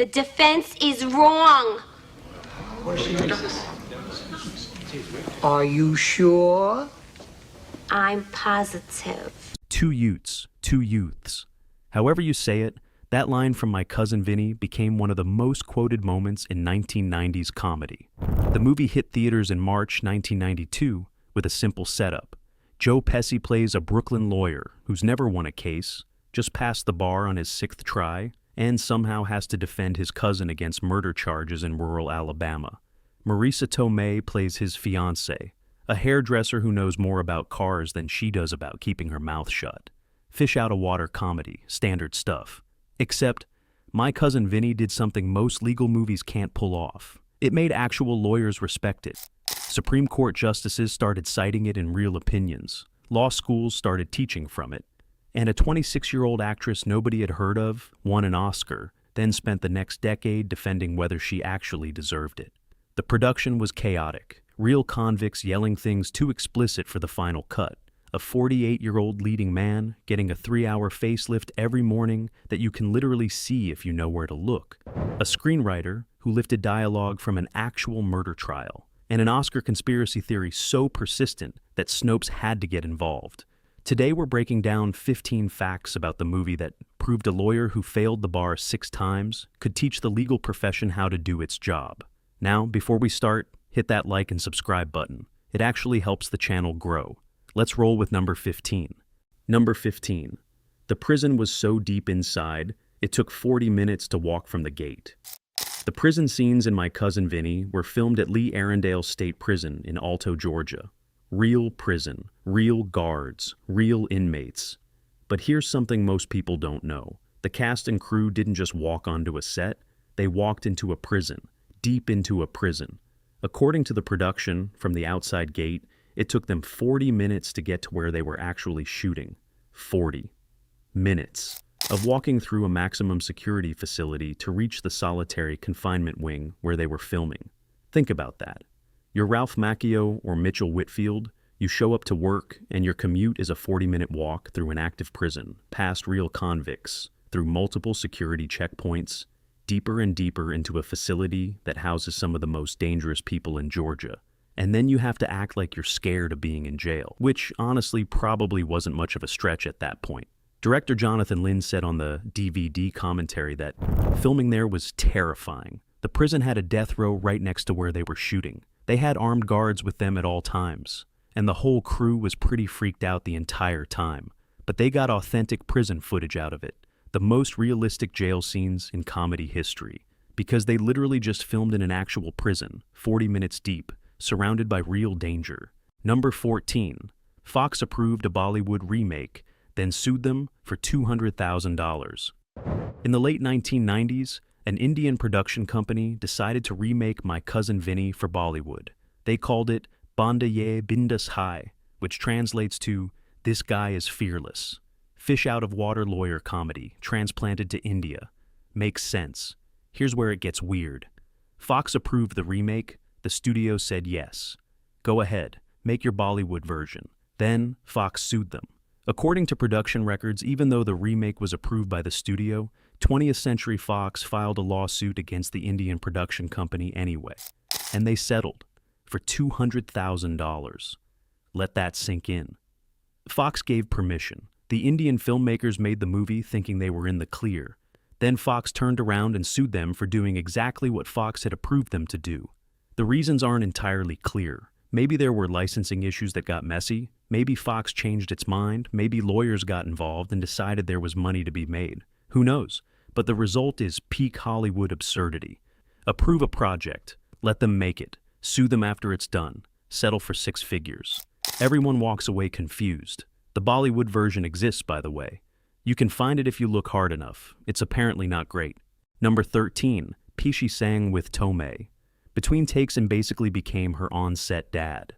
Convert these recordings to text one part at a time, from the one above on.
The defense is wrong. Are you sure? I'm positive. Two utes, two youths. However you say it, that line from My Cousin Vinny became one of the most quoted moments in 1990s comedy. The movie hit theaters in March 1992 with a simple setup. Joe Pesci plays a Brooklyn lawyer who's never won a case, just passed the bar on his 6th try, and somehow has to defend his cousin against murder charges in rural Alabama. Marisa Tomei plays his fiancée, a hairdresser who knows more about cars than she does about keeping her mouth shut. Fish out of water comedy, standard stuff. Except, My Cousin Vinny did something most legal movies can't pull off. It made actual lawyers respect it. Supreme Court justices started citing it in real opinions. Law schools started teaching from it. And a 26-year-old actress nobody had heard of won an Oscar, then spent the next decade defending whether she actually deserved it. The production was chaotic, real convicts yelling things too explicit for the final cut. A 48-year-old leading man getting a 3-hour facelift every morning that you can literally see if you know where to look. A screenwriter who lifted dialogue from an actual murder trial. And an Oscar conspiracy theory so persistent that Snopes had to get involved. Today we're breaking down 15 facts about the movie that proved a lawyer who failed the bar 6 times could teach the legal profession how to do its job. Now, before we start, hit that like and subscribe button. It actually helps the channel grow. Let's roll with number 15. Number 15. The prison was so deep inside, it took 40 minutes to walk from the gate. The prison scenes in My Cousin Vinny were filmed at Lee Arrendale State Prison in Alto, Georgia. Real prison, real guards, real inmates. But here's something most people don't know. The cast and crew didn't just walk onto a set, they walked into a prison, deep into a prison. According to the production, from the outside gate, it took them 40 minutes to get to where they were actually shooting. 40 minutes of walking through a maximum security facility to reach the solitary confinement wing where they were filming. Think about that. You're Ralph Macchio or Mitchell Whitfield, you show up to work and your commute is a 40-minute walk through an active prison, past real convicts, through multiple security checkpoints, deeper and deeper into a facility that houses some of the most dangerous people in Georgia. And then you have to act like you're scared of being in jail, which honestly probably wasn't much of a stretch at that point. Director Jonathan Lynn said on the DVD commentary that filming there was terrifying. The prison had a death row right next to where they were shooting. They had armed guards with them at all times, and the whole crew was pretty freaked out the entire time. But they got authentic prison footage out of it, the most realistic jail scenes in comedy history, because they literally just filmed in an actual prison, 40 minutes deep, surrounded by real danger. Number 14. Fox approved a Bollywood remake, then sued them for $200,000. In the late 1990s, an Indian production company decided to remake My Cousin Vinny for Bollywood. They called it Banda Ye Bindas Hai, which translates to This Guy is Fearless. Fish out of water lawyer comedy, transplanted to India. Makes sense. Here's where it gets weird. Fox approved the remake, the studio said yes. Go ahead, make your Bollywood version. Then, Fox sued them. According to production records, even though the remake was approved by the studio, 20th Century Fox filed a lawsuit against the Indian production company anyway. And they settled for $200,000. Let that sink in. Fox gave permission. The Indian filmmakers made the movie thinking they were in the clear. Then Fox turned around and sued them for doing exactly what Fox had approved them to do. The reasons aren't entirely clear. Maybe there were licensing issues that got messy. Maybe Fox changed its mind. Maybe lawyers got involved and decided there was money to be made. Who knows? But the result is peak Hollywood absurdity. Approve a project. Let them make it. Sue them after it's done. Settle for 6 figures. Everyone walks away confused. The Bollywood version exists, by the way. You can find it if you look hard enough. It's apparently not great. Number 13. Pesci sang with Tomei. Between takes and basically became her on-set dad.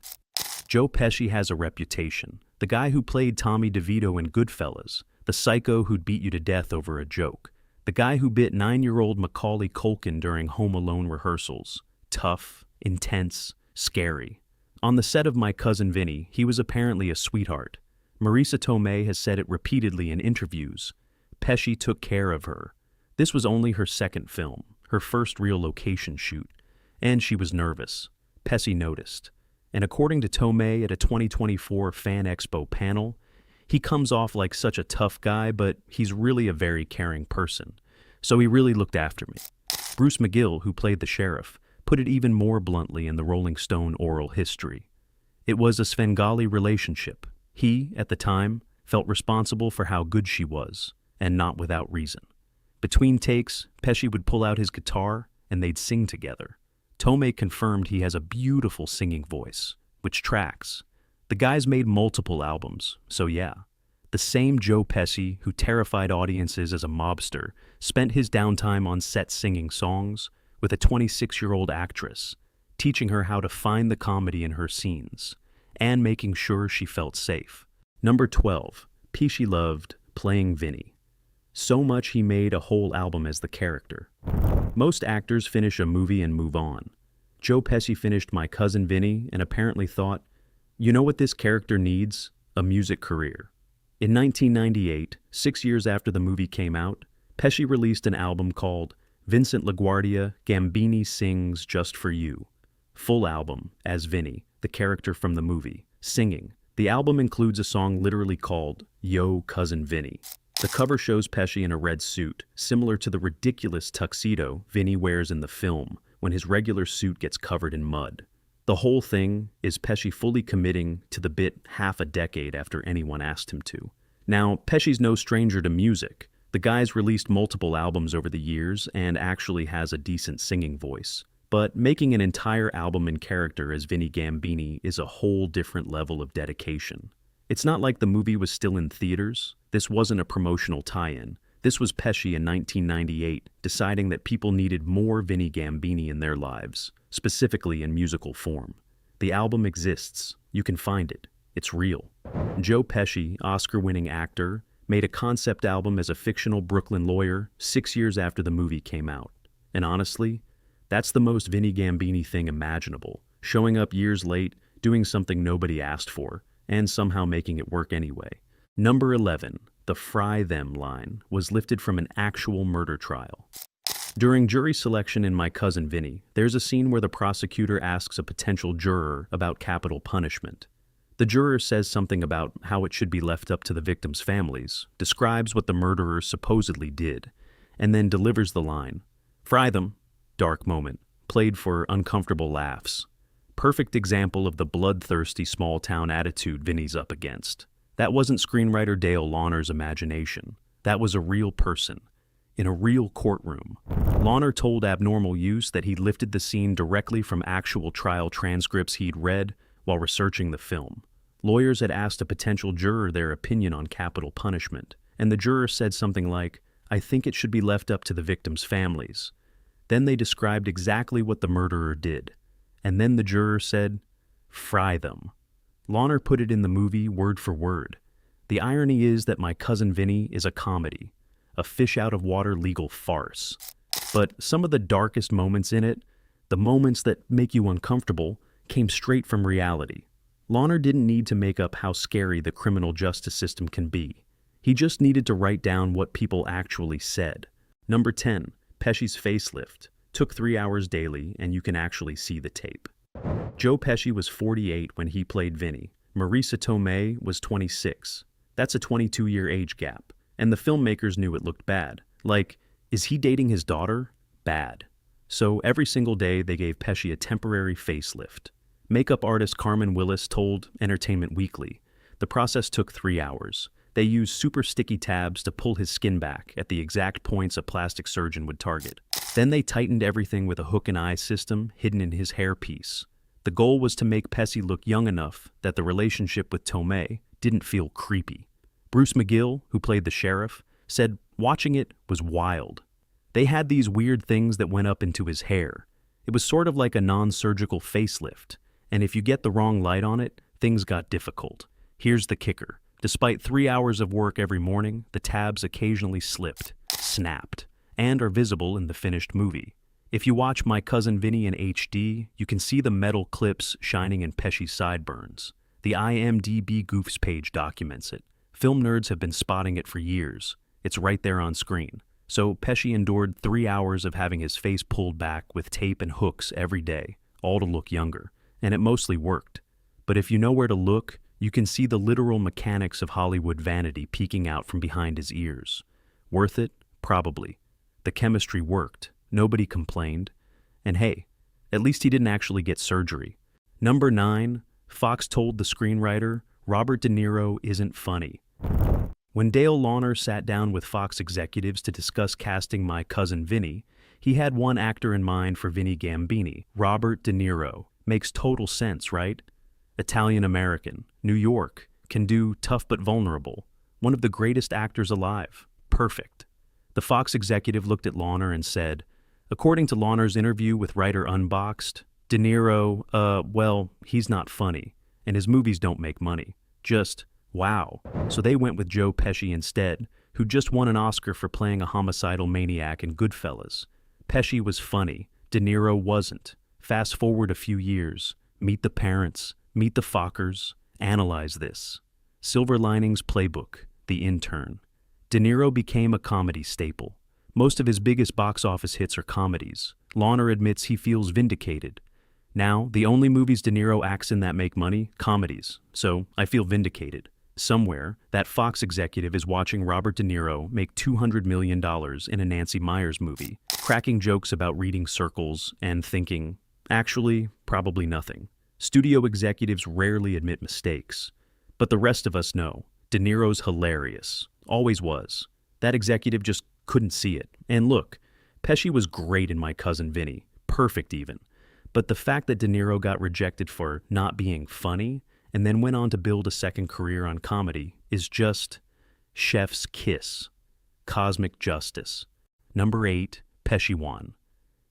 Joe Pesci has a reputation. The guy who played Tommy DeVito in Goodfellas. The psycho who'd beat you to death over a joke. The guy who bit 9-year-old Macaulay Culkin during Home Alone rehearsals. Tough, intense, scary. On the set of My Cousin Vinny, he was apparently a sweetheart. Marisa Tomei has said it repeatedly in interviews. Pesci took care of her. This was only her second film. her first real location shoot, and she was nervous. Pesci noticed. And according to Tomei at a 2024 Fan Expo panel, he comes off like such a tough guy, but he's really a very caring person. So he really looked after me. Bruce McGill, who played the sheriff, put it even more bluntly in the Rolling Stone oral history. It was a Svengali relationship. He, at the time, felt responsible for how good she was, and not without reason. Between takes, Pesci would pull out his guitar, and they'd sing together. Tomei confirmed he has a beautiful singing voice, which tracks. The guy's made multiple albums, so yeah. The same Joe Pesci, who terrified audiences as a mobster, spent his downtime on set singing songs with a 26-year-old actress, teaching her how to find the comedy in her scenes, and making sure she felt safe. Number 12, Pesci loved playing Vinny. So much he made a whole album as the character. Most actors finish a movie and move on. Joe Pesci finished My Cousin Vinny and apparently thought, you know what this character needs? A music career. In 1998, 6 years after the movie came out, Pesci released an album called Vincent LaGuardia Gambini Sings Just For You. Full album, as Vinny, the character from the movie, singing. The album includes a song literally called Yo Cousin Vinny. The cover shows Pesci in a red suit, similar to the ridiculous tuxedo Vinny wears in the film when his regular suit gets covered in mud. The whole thing is Pesci fully committing to the bit half a decade after anyone asked him to. Now, Pesci's no stranger to music. The guy's released multiple albums over the years and actually has a decent singing voice. But making an entire album in character as Vinny Gambini is a whole different level of dedication. It's not like the movie was still in theaters. This wasn't a promotional tie-in. This was Pesci in 1998 deciding that people needed more Vinny Gambini in their lives, specifically in musical form. The album exists. You can find it. It's real. Joe Pesci, Oscar-winning actor, made a concept album as a fictional Brooklyn lawyer 6 years after the movie came out. And honestly, that's the most Vinny Gambini thing imaginable, showing up years late, doing something nobody asked for, and somehow making it work anyway. Number 11, the "fry them" line, was lifted from an actual murder trial. During jury selection in My Cousin Vinny, there's a scene where the prosecutor asks a potential juror about capital punishment. The juror says something about how it should be left up to the victims' families, describes what the murderer supposedly did, and then delivers the line, "Fry them." Dark moment, played for uncomfortable laughs. Perfect example of the bloodthirsty small-town attitude Vinny's up against. That wasn't screenwriter Dale Launer's imagination. That was a real person, in a real courtroom. Launer told Abnormal Use that he lifted the scene directly from actual trial transcripts he'd read while researching the film. Lawyers had asked a potential juror their opinion on capital punishment, and the juror said something like, "I think it should be left up to the victims' families." Then they described exactly what the murderer did. And then the juror said, "Fry them." Launer put it in the movie word for word. The irony is that My Cousin Vinny is a comedy, a fish-out-of-water legal farce. But some of the darkest moments in it, the moments that make you uncomfortable, came straight from reality. Launer didn't need to make up how scary the criminal justice system can be. He just needed to write down what people actually said. Number 10, Pesci's facelift. Took 3 hours daily, and you can actually see the tape. Joe Pesci was 48 when he played Vinny. Marisa Tomei was 26. That's a 22-year age gap. And the filmmakers knew it looked bad. Like, is he dating his daughter? Bad. So every single day they gave Pesci a temporary facelift. Makeup artist Carmen Willis told Entertainment Weekly, the process took 3 hours. They used super sticky tabs to pull his skin back at the exact points a plastic surgeon would target. Then they tightened everything with a hook and eye system hidden in his hairpiece. The goal was to make Pesci look young enough that the relationship with Tomei didn't feel creepy. Bruce McGill, who played the sheriff, said watching it was wild. They had these weird things that went up into his hair. It was sort of like a non-surgical facelift, and if you get the wrong light on it, things got difficult. Here's the kicker. Despite 3 hours of work every morning, the tabs occasionally slipped, snapped, and are visible in the finished movie. If you watch My Cousin Vinny in HD, you can see the metal clips shining in Pesci's sideburns. The IMDb Goofs page documents it. Film nerds have been spotting it for years. It's right there on screen. So Pesci endured 3 hours of having his face pulled back with tape and hooks every day, all to look younger, and it mostly worked. But if you know where to look, you can see the literal mechanics of Hollywood vanity peeking out from behind his ears. Worth it? Probably. The chemistry worked, nobody complained, and hey, at least he didn't actually get surgery. Number 9, Fox told the screenwriter, Robert De Niro isn't funny. When Dale Launer sat down with Fox executives to discuss casting My Cousin Vinny, he had one actor in mind for Vinny Gambini, Robert De Niro. Makes total sense, right? Italian-American, New York, can do tough but vulnerable. One of the greatest actors alive. Perfect. The Fox executive looked at Launer and said, according to Launer's interview with Writer Unboxed, De Niro, well, he's not funny, and his movies don't make money. Just, wow. So they went with Joe Pesci instead, who just won an Oscar for playing a homicidal maniac in Goodfellas. Pesci was funny, De Niro wasn't. Fast forward a few years, meet the parents, meet the Fockers, analyze this. Silver Linings Playbook, The Intern. De Niro became a comedy staple. Most of his biggest box office hits are comedies. Launer admits he feels vindicated. Now, the only movies De Niro acts in that make money, comedies. So, I feel vindicated. Somewhere, that Fox executive is watching Robert De Niro make $200 million in a Nancy Meyers movie, cracking jokes about reading circles and thinking, actually, probably nothing. Studio executives rarely admit mistakes. But the rest of us know, De Niro's hilarious. Always was. That executive just couldn't see it. And look, Pesci was great in My Cousin Vinny. Perfect even. But the fact that De Niro got rejected for not being funny and then went on to build a second career on comedy is just chef's kiss. Cosmic justice. Number 8, Pesci won.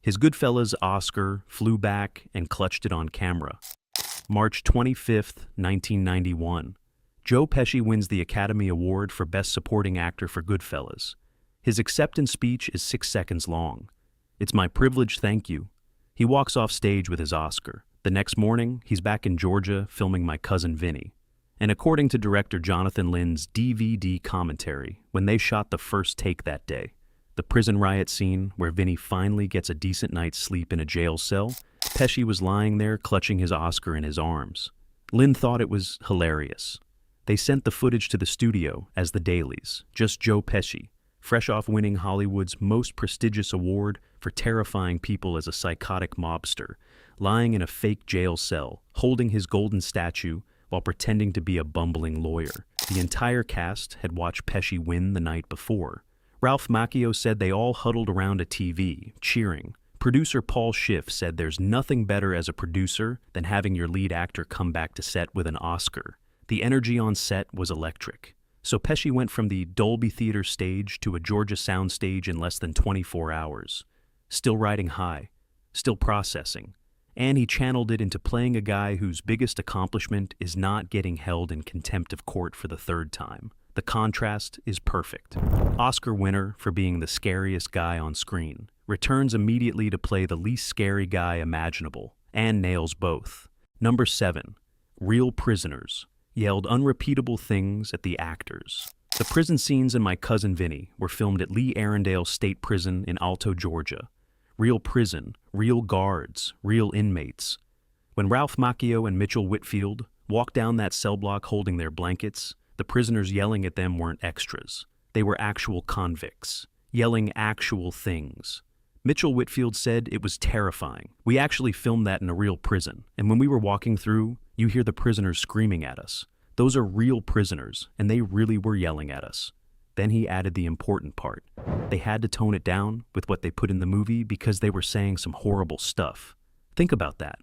His Goodfellas Oscar flew back and clutched it on camera. March 25th, 1991. Joe Pesci wins the Academy Award for Best Supporting Actor for Goodfellas. His acceptance speech is 6 seconds long. It's my privilege, thank you. He walks off stage with his Oscar. The next morning, he's back in Georgia filming My Cousin Vinny. And according to director Jonathan Lynn's DVD commentary, when they shot the first take that day, the prison riot scene where Vinny finally gets a decent night's sleep in a jail cell, Pesci was lying there clutching his Oscar in his arms. Lynn thought it was hilarious. They sent the footage to the studio as the dailies, just Joe Pesci, fresh off winning Hollywood's most prestigious award for terrifying people as a psychotic mobster, lying in a fake jail cell, holding his golden statue while pretending to be a bumbling lawyer. The entire cast had watched Pesci win the night before. Ralph Macchio said they all huddled around a TV, cheering. Producer Paul Schiff said there's nothing better as a producer than having your lead actor come back to set with an Oscar. The energy on set was electric. So Pesci went from the Dolby Theater stage to a Georgia soundstage in less than 24 hours. Still riding high, still processing. And he channeled it into playing a guy whose biggest accomplishment is not getting held in contempt of court for the 3rd time. The contrast is perfect. Oscar winner for being the scariest guy on screen, returns immediately to play the least scary guy imaginable, and nails both. Number 7, Real Prisoners, yelled unrepeatable things at the actors. The prison scenes in My Cousin Vinny were filmed at Lee Arrendale State Prison in Alto, Georgia. Real prison, real guards, real inmates. When Ralph Macchio and Mitchell Whitfield walked down that cell block holding their blankets, the prisoners yelling at them weren't extras. They were actual convicts, yelling actual things. Mitchell Whitfield said it was terrifying. We actually filmed that in a real prison, and when we were walking through, you hear the prisoners screaming at us. Those are real prisoners, and they really were yelling at us. Then he added the important part. They had to tone it down with what they put in the movie because they were saying some horrible stuff. Think about that.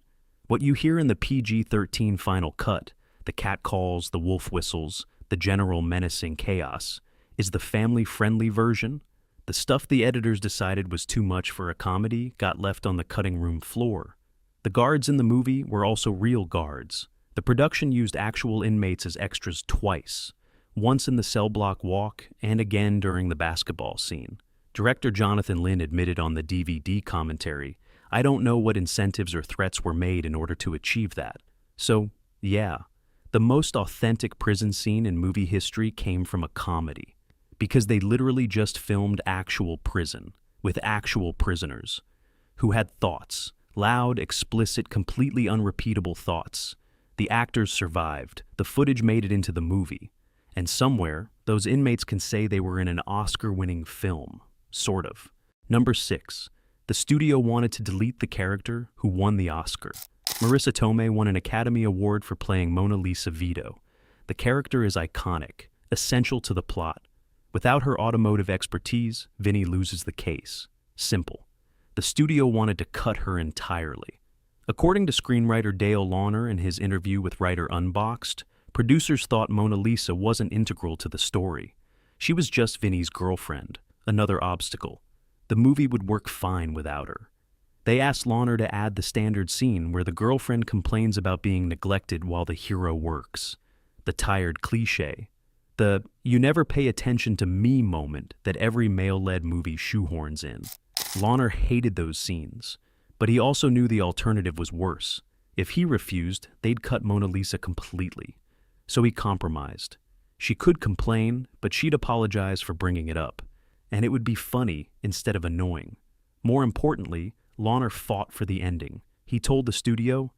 What you hear in the PG-13 final cut, the catcalls, the wolf whistles, the general menacing chaos, is the family-friendly version. The stuff the editors decided was too much for a comedy got left on the cutting room floor. The guards in the movie were also real guards. The production used actual inmates as extras twice, once in the cell block walk and again during the basketball scene. Director Jonathan Lynn admitted on the DVD commentary, "I don't know what incentives or threats were made in order to achieve that." So, yeah, the most authentic prison scene in movie history came from a comedy. because they literally just filmed actual prison with actual prisoners who had thoughts, loud, explicit, completely unrepeatable thoughts. The actors survived. The footage made it into the movie. And somewhere, those inmates can say they were in an Oscar-winning film. Sort of. Number 6. The studio wanted to delete the character who won the Oscar. Marisa Tomei won an Academy Award for playing Mona Lisa Vito. The character is iconic, essential to the plot. Without her automotive expertise, Vinny loses the case. Simple. The studio wanted to cut her entirely. According to screenwriter Dale Launer in his interview with Writer Unboxed, producers thought Mona Lisa wasn't integral to the story. She was just Vinny's girlfriend, another obstacle. The movie would work fine without her. They asked Launer to add the standard scene where the girlfriend complains about being neglected while the hero works. The tired cliché. The "you never pay attention to me" moment that every male-led movie shoehorns in. Launer hated those scenes, but he also knew the alternative was worse. If he refused, they'd cut Mona Lisa completely. So he compromised. She could complain, but she'd apologize for bringing it up. And it would be funny instead of annoying. More importantly, Launer fought for the ending. He told the studio,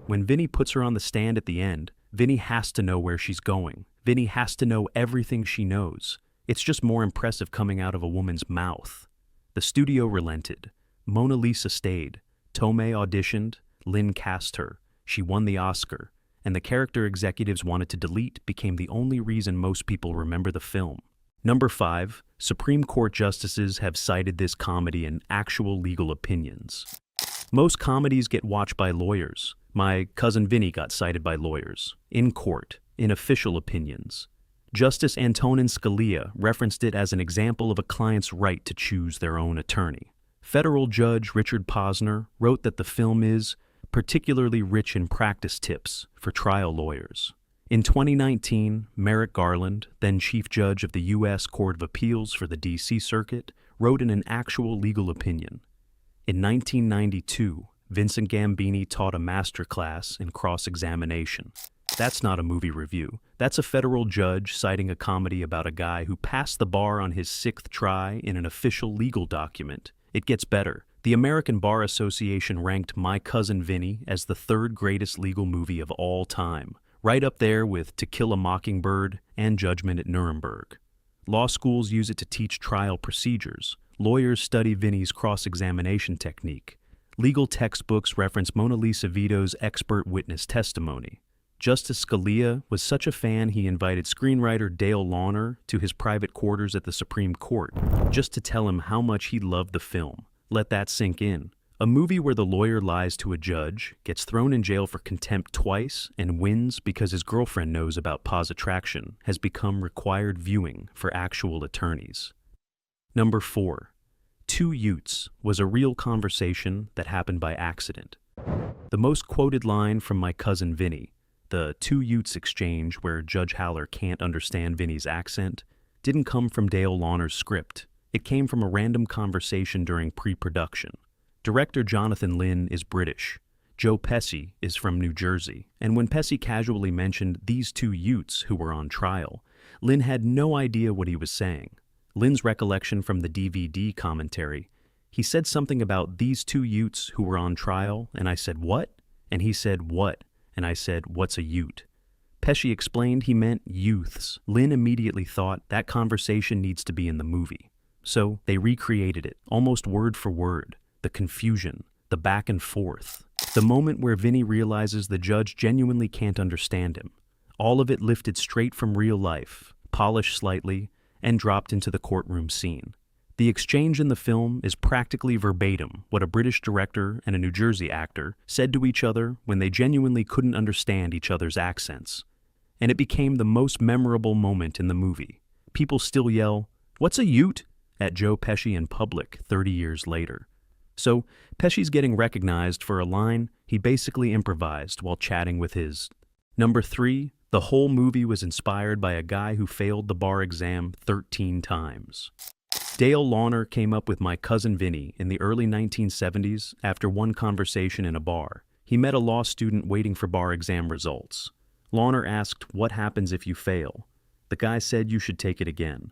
when Vinny puts her on the stand at the end, Vinny has to know where she's going. Vinny has to know everything she knows. It's just more impressive coming out of a woman's mouth. The studio relented. Mona Lisa stayed. Tomei auditioned. Lin cast her. She won the Oscar. And the character executives wanted to delete became the only reason most people remember the film. Number 5. Supreme Court justices have cited this comedy in actual legal opinions. Most comedies get watched by lawyers. My Cousin Vinny got cited by lawyers. In court. In official opinions. Justice Antonin Scalia referenced it as an example of a client's right to choose their own attorney. Federal Judge Richard Posner wrote that the film is particularly rich in practice tips for trial lawyers. In 2019, Merrick Garland, then Chief Judge of the U.S. Court of Appeals for the D.C. Circuit, wrote in an actual legal opinion. In 1992, Vincent Gambini taught a master class in cross-examination. That's not a movie review. That's a federal judge citing a comedy about a guy who passed the bar on his 6th try in an official legal document. It gets better. The American Bar Association ranked My Cousin Vinny as the 3rd greatest legal movie of all time, right up there with To Kill a Mockingbird and Judgment at Nuremberg. Law schools use it to teach trial procedures. Lawyers study Vinny's cross-examination technique. Legal textbooks reference Mona Lisa Vito's expert witness testimony. Justice Scalia was such a fan he invited screenwriter Dale Launer to his private quarters at the Supreme Court just to tell him how much he loved the film. Let that sink in. A movie where the lawyer lies to a judge, gets thrown in jail for contempt twice, and wins because his girlfriend knows about pause attraction has become required viewing for actual attorneys. Number 4. Two Utes was a real conversation that happened by accident. The most quoted line from My Cousin Vinny, the two Utes exchange where Judge Haller can't understand Vinny's accent, didn't come from Dale Launer's script. It came from a random conversation during pre-production. Director Jonathan Lynn is British. Joe Pesci is from New Jersey. And when Pesci casually mentioned these two Utes who were on trial, Lynn had no idea what he was saying. Lynn's recollection from the DVD commentary, he said something about these two Utes who were on trial, and I said, "What?" And he said, "What?" And I said, "What's a Ute?" Pesci explained he meant youths. Lynn immediately thought that conversation needs to be in the movie. So they recreated it, almost word for word. The confusion, the back and forth. The moment where Vinny realizes the judge genuinely can't understand him. All of it lifted straight from real life, polished slightly, and dropped into the courtroom scene. The exchange in the film is practically verbatim what a British director and a New Jersey actor said to each other when they genuinely couldn't understand each other's accents. And it became the most memorable moment in the movie. People still yell, "What's a Ute?" at Joe Pesci in public 30 years later. So Pesci's getting recognized for a line he basically improvised while chatting with his. Number 3, the whole movie was inspired by a guy who failed the bar exam 13 times. Dale Launer came up with My Cousin Vinny in the early 1970s after one conversation in a bar. He met a law student waiting for bar exam results. Launer asked, "What happens if you fail?" The guy said you should take it again.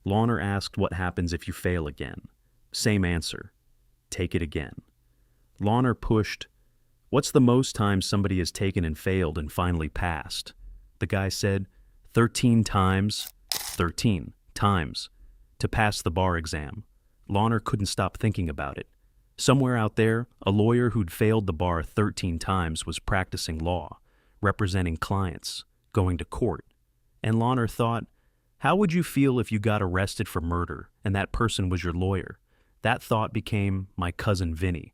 Lawner asked what happens if you fail again. Same answer. Take it again. Lawner pushed, what's the most time somebody has taken and failed and finally passed? The guy said, 13 times. 13 times. To pass the bar exam. Lawner couldn't stop thinking about it. Somewhere out there, a lawyer who'd failed the bar 13 times was practicing law, representing clients, going to court. And Lawner thought, how would you feel if you got arrested for murder and that person was your lawyer? That thought became My Cousin Vinny.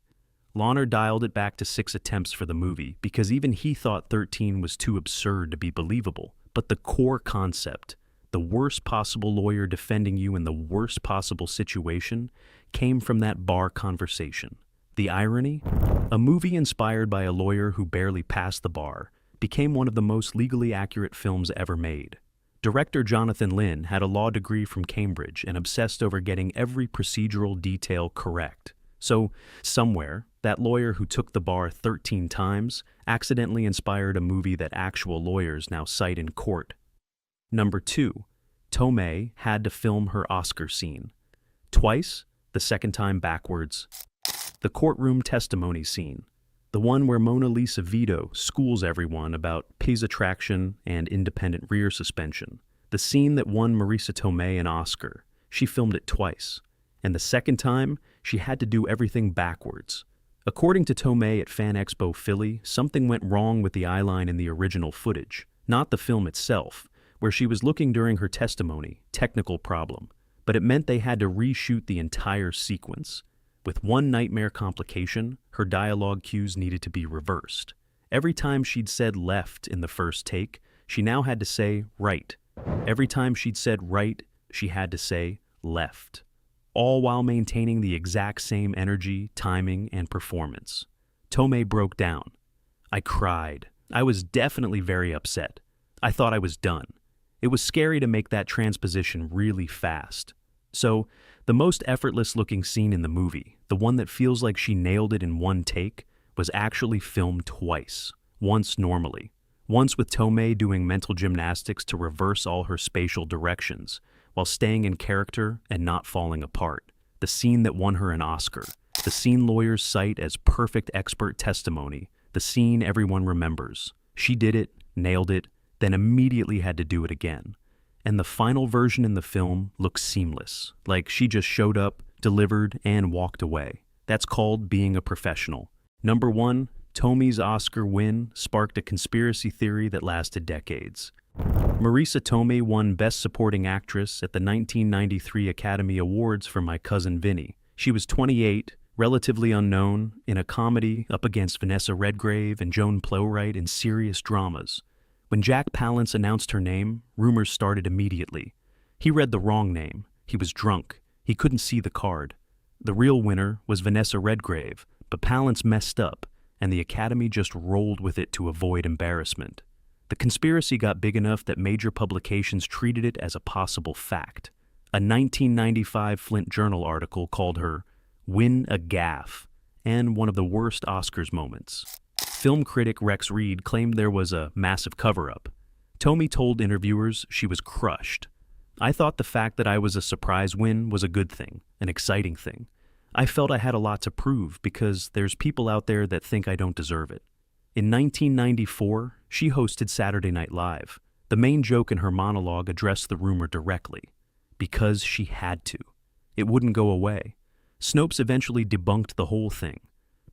Lawner dialed it back to 6 attempts for the movie because even he thought 13 was too absurd to be believable. But the core concept, the worst possible lawyer defending you in the worst possible situation, came from that bar conversation. The irony? A movie inspired by a lawyer who barely passed the bar became one of the most legally accurate films ever made. Director Jonathan Lynn had a law degree from Cambridge and obsessed over getting every procedural detail correct. So, somewhere, that lawyer who took the bar 13 times accidentally inspired a movie that actual lawyers now cite in court. Number 2, Tomei had to film her Oscar scene. Twice, the second time backwards. The courtroom testimony scene. The one where Mona Lisa Vito schools everyone about P's attraction and independent rear suspension. The scene that won Marisa Tomei an Oscar. She filmed it twice. And the second time, she had to do everything backwards. According to Tomei at Fan Expo Philly, something went wrong with the eyeline in the original footage, not the film itself, where she was looking during her testimony, technical problem. But it meant they had to reshoot the entire sequence. With one nightmare complication, her dialogue cues needed to be reversed. Every time she'd said left in the first take, she now had to say right. Every time she'd said right, she had to say left. All while maintaining the exact same energy, timing, and performance. Tomei broke down. I cried. I was definitely very upset. I thought I was done. It was scary to make that transposition really fast. So, the most effortless-looking scene in the movie, the one that feels like she nailed it in one take, was actually filmed twice. Once normally. Once with Tomei doing mental gymnastics to reverse all her spatial directions, while staying in character and not falling apart. The scene that won her an Oscar. The scene lawyers cite as perfect expert testimony. The scene everyone remembers. She did it, nailed it, then immediately had to do it again. And the final version in the film looks seamless, like she just showed up, delivered, and walked away. That's called being a professional. Number 1, Tomei's Oscar win sparked a conspiracy theory that lasted decades. Marisa Tomei won Best Supporting Actress at the 1993 Academy Awards for My Cousin Vinny. She was 28, relatively unknown, in a comedy up against Vanessa Redgrave and Joan Plowright in serious dramas. When Jack Palance announced her name, rumors started immediately. He read the wrong name. He was drunk. He couldn't see the card. The real winner was Vanessa Redgrave, but Palance messed up, and the Academy just rolled with it to avoid embarrassment. The conspiracy got big enough that major publications treated it as a possible fact. A 1995 Flint Journal article called her "Win a Gaffe" and one of the worst Oscars moments. Film critic Rex Reed claimed there was a massive cover-up. Tomei told interviewers she was crushed. I thought the fact that I was a surprise win was a good thing, an exciting thing. I felt I had a lot to prove because there's people out there that think I don't deserve it. In 1994, she hosted Saturday Night Live. The main joke in her monologue addressed the rumor directly. Because she had to. It wouldn't go away. Snopes eventually debunked the whole thing.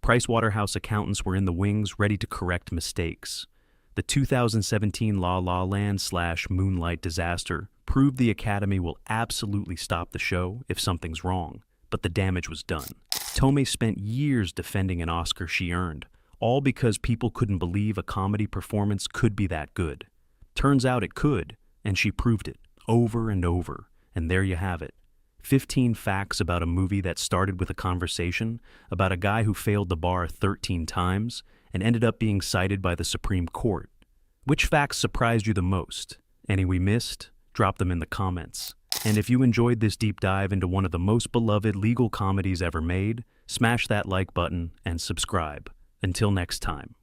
Pricewaterhouse accountants were in the wings ready to correct mistakes. The 2017 La La Land/Moonlight disaster proved the Academy will absolutely stop the show if something's wrong, but the damage was done. Tomei spent years defending an Oscar she earned, all because people couldn't believe a comedy performance could be that good. Turns out it could, and she proved it, over and over, and there you have it. 15 facts about a movie that started with a conversation about a guy who failed the bar 13 times and ended up being cited by the Supreme Court. Which facts surprised you the most? Any we missed? Drop them in the comments. And if you enjoyed this deep dive into one of the most beloved legal comedies ever made, smash that like button and subscribe. Until next time.